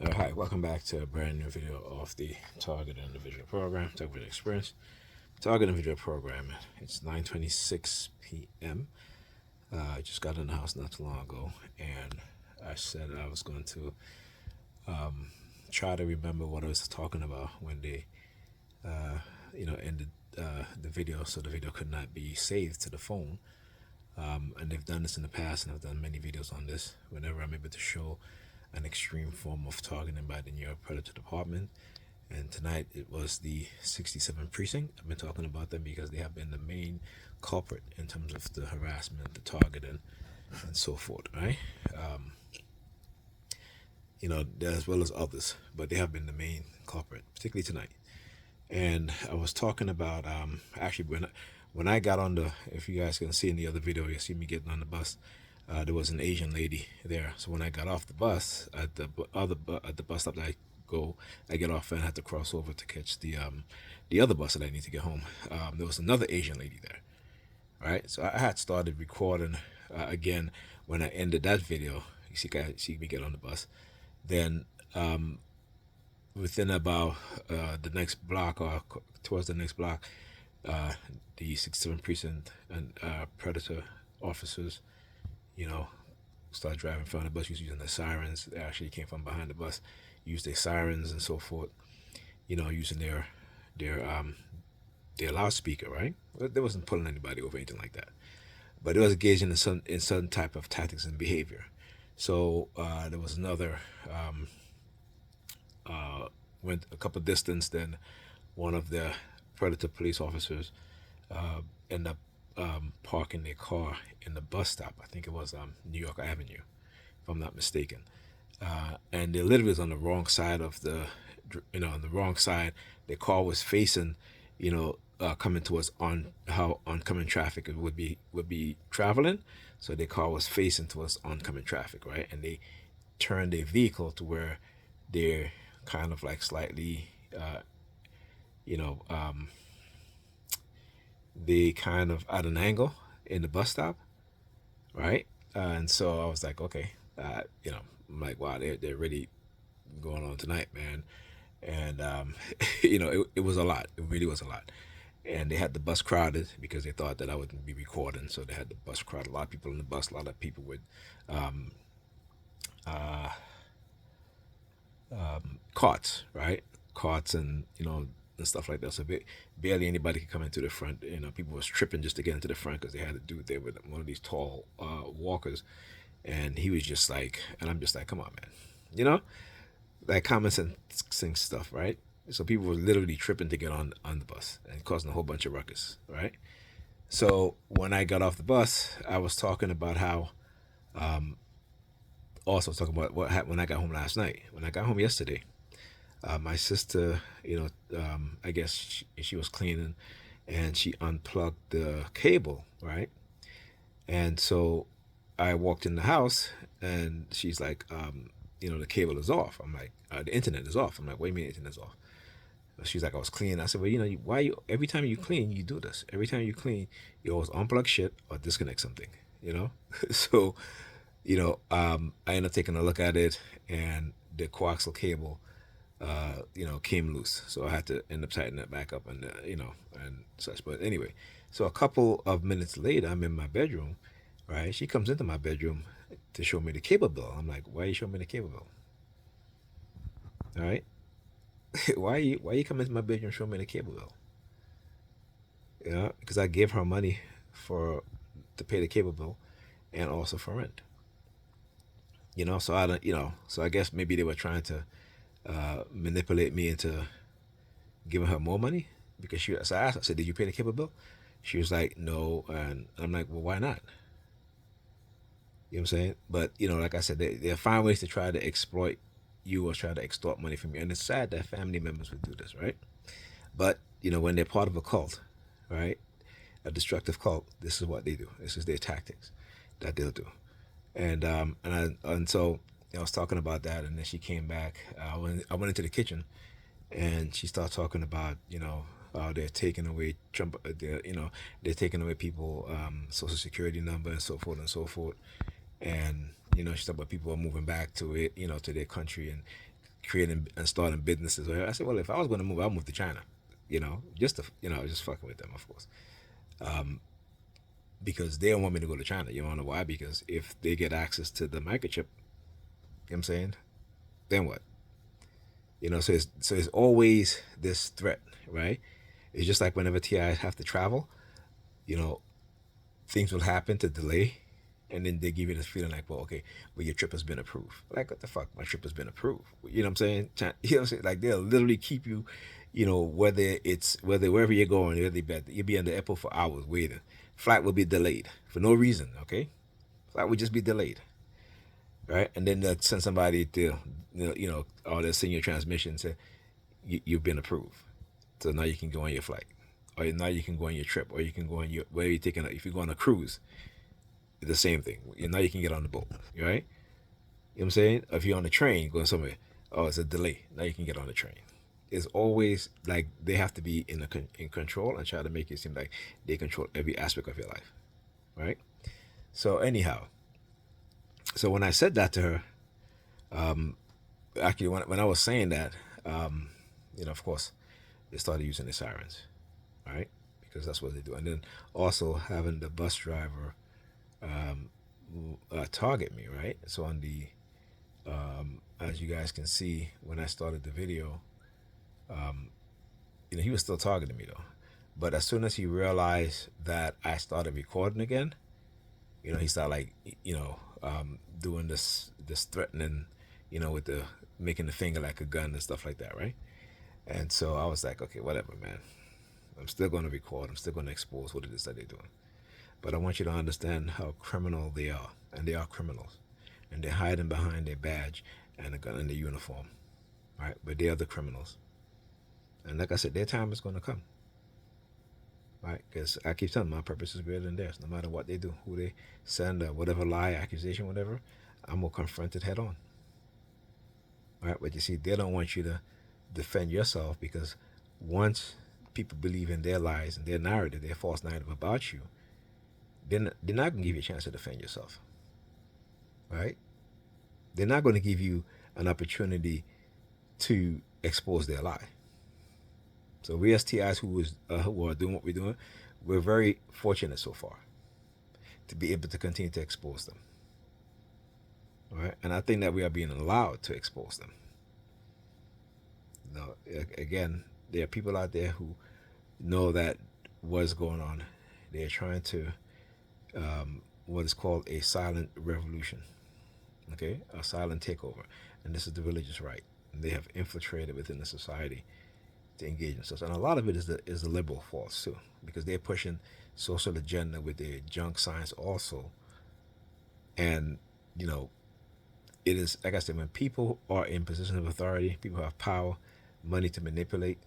Hi, welcome back to a brand new video of the Target Individual Program, Target Experience. Target Individual Program. It's 9:26 p.m. I just got in the house not too long ago, and I said I was going to try to remember what I was talking about when they, ended the video, so the video could not be saved to the phone. And they've done this in the past, and I've done many videos on this. Whenever I'm able to show an extreme form of targeting by the NY Predators Department, and tonight it was the 67th precinct. I've been talking about them because they have been the main culprit in terms of the harassment, the targeting, and so forth. Right? As well as others, but they have been the main culprit, particularly tonight. And I was talking about actually when I got on the, if you guys can see in the other video, you see me getting on the bus. There was an Asian lady there. So when I got off the bus at the bus stop that I get off and I had to cross over to catch the other bus that I need to get home. There was another Asian lady there, right? So I had started recording again when I ended that video. You see me get on the bus. Then within about the next block or towards the next block, the 67 precinct and predator officers, start driving in front of the bus, using the sirens. They actually came from behind the bus, used their sirens and so forth, using their loudspeaker, right? They wasn't pulling anybody over, anything like that. But it was engaging in some type of tactics and behavior. So there was another went a couple distance. Then one of the predator police officers ended up parking their car in the bus stop. I think it was New York Avenue, if I'm not mistaken. And they literally was on the wrong side of on the wrong side. Their car was facing, coming towards on how oncoming traffic would be traveling. So their car was facing towards oncoming traffic, right? And they turned their vehicle to where they're kind of like slightly, they kind of at an angle in the bus stop, right? And so I was like, okay, I'm like, wow, they're really going on tonight, man. And it was a lot. It really was a lot. And they had the bus crowded because they thought that I wouldn't be recording, so they had the bus crowded. A lot of people in the bus, a lot of people with carts, right? Carts and and stuff like that. So barely anybody could come into the front. People was tripping just to get into the front because they had to do they were one of these tall walkers, and he was just like, and I'm just like, come on, man, like common sense stuff, right? So people were literally tripping to get on the bus and causing a whole bunch of ruckus, right? So when I got off the bus, I was talking about how also talking about what happened when I got home last night. When I got home yesterday, my sister, I guess she was cleaning, and she unplugged the cable, right? And so I walked in the house, and she's like, the cable is off. I'm like, the internet is off. I'm like, what do you mean the internet is off? She's like, I was cleaning. I said, well, why every time you clean, you do this. Every time you clean, you always unplug shit or disconnect something, So, I ended up taking a look at it, and the coaxial cable, came loose. So I had to end up tightening it back up and such. But anyway, so a couple of minutes later, I'm in my bedroom, right? She comes into my bedroom to show me the cable bill. I'm like, why are you showing me the cable bill? All right. why you come into my bedroom showing me the cable bill? Because I gave her money to pay the cable bill and also for rent. So I don't, so I guess maybe they were trying to manipulate me into giving her more money because so I asked, I said, did you pay the cable bill? She was like, no. And I'm like, well, why not? You know what I'm saying? But, like I said, they find ways to try to exploit you or try to extort money from you. And it's sad that family members would do this, right? But, when they're part of a cult, right? A destructive cult, this is what they do. This is their tactics that they'll do. And so I was talking about that, and then she came back. I went into the kitchen, and she started talking about they're taking away they're taking away people social security number and so forth and so forth, and she talked about people are moving back to it to their country, and creating and starting businesses. I said, well, if I was going to move, I'll move to China, just to, just fucking with them, of course, because they don't want me to go to China. You want to know why? Because if they get access to the microchip, you know what I'm saying, then what? So it's always this threat, right? It's just like whenever TIs have to travel, you know, things will happen to delay, and then they give you this feeling like, well, okay, well, your trip has been approved. Like, what the fuck? My trip has been approved. You know what I'm saying? You know what I'm saying? Like, they'll literally keep you, whether wherever you're going, you'll be in the airport for hours waiting. Flight will be delayed for no reason, okay? Flight will just be delayed, right? And then they'll send somebody to, or they'll send you a transmission and say, you've been approved. So now you can go on your flight. Or now you can go on your trip, or you can go on where you're taking, if you go on a cruise, the same thing. Now you can get on the boat, right? You know what I'm saying? If you're on a train going somewhere, oh, it's a delay. Now you can get on the train. It's always like they have to be in control and try to make it seem like they control every aspect of your life, right? So anyhow, so when I said that to her, actually when I was saying that, of course, they started using the sirens, right? Because that's what they do. And then also having the bus driver target me, right? So on the as you guys can see, when I started the video, he was still targeting me though. But as soon as he realized that I started recording again, he started like, doing this threatening, with the making the finger like a gun and stuff like that, right? And so I was like, okay, whatever, man. I'm still going to record. I'm still going to expose what it is that they're doing. But I want you to understand how criminal they are. And they are criminals. And they're hiding behind their badge and a gun and their uniform. Right? But they are the criminals. And like I said, their time is going to come. Right? Because I keep telling them my purpose is greater than theirs. No matter what they do, who they send, whatever lie, accusation, whatever, I'm going to confront it head on. Right? But you see, they don't want you to defend yourself, because once people believe in their lies and their narrative, their false narrative about you, then they're not going to give you a chance to defend yourself, right? They're not going to give you an opportunity to expose their lie. So we as TIs who are doing what we're doing, we're very fortunate so far to be able to continue to expose them, right? And I think that we are being allowed to expose them. No, again, there are people out there who know that what's going on. They're trying to what is called a silent revolution, okay, a silent takeover, and this is the religious right. And they have infiltrated within the society to engage themselves, and a lot of it is the liberal force too, because they're pushing social agenda with their junk science also. And it is like I said, when people are in positions of authority, people have power, money to manipulate,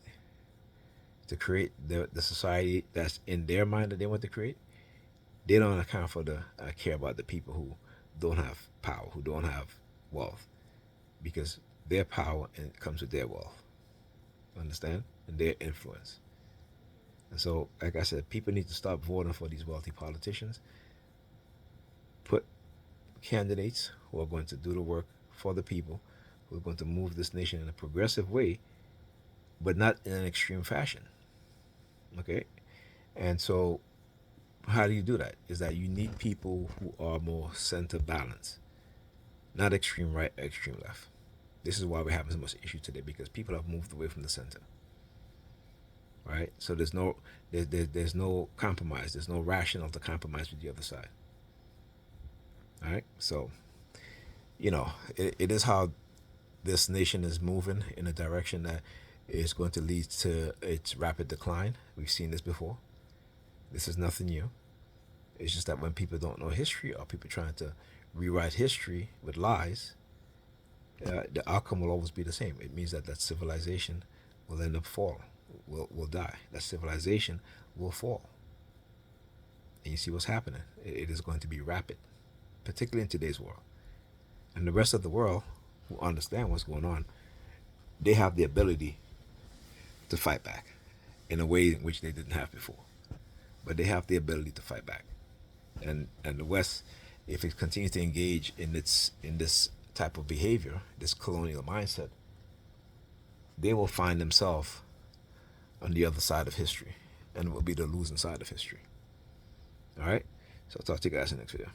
to create the society that's in their mind that they want to create. They don't account for care about the people who don't have power, who don't have wealth, because their power comes with their wealth, understand, and their influence. And so, like I said, people need to stop voting for these wealthy politicians. Put candidates who are going to do the work for the people, who are going to move this nation in a progressive way, but not in an extreme fashion. Okay? And so, how do you do that? Is that you need people who are more center balance, not extreme right, extreme left. This is why we're having so much issue today, because people have moved away from the center. Right? So there's no compromise. There's no rationale to compromise with the other side. All right? So, it is how this nation is moving in a direction that is going to lead to its rapid decline. We've seen this before. This is nothing new. It's just that when people don't know history, or people trying to rewrite history with lies, the outcome will always be the same. It means that civilization will end up falling, will die. That civilization will fall. And you see what's happening. It is going to be rapid, particularly in today's world. And the rest of the world who understand what's going on, they have the ability to fight back in a way in which they didn't have before. But they have the ability to fight back. And the West, if it continues to engage in this type of behavior, this colonial mindset, they will find themselves on the other side of history, and will be the losing side of history. All right. So I'll talk to you guys in the next video.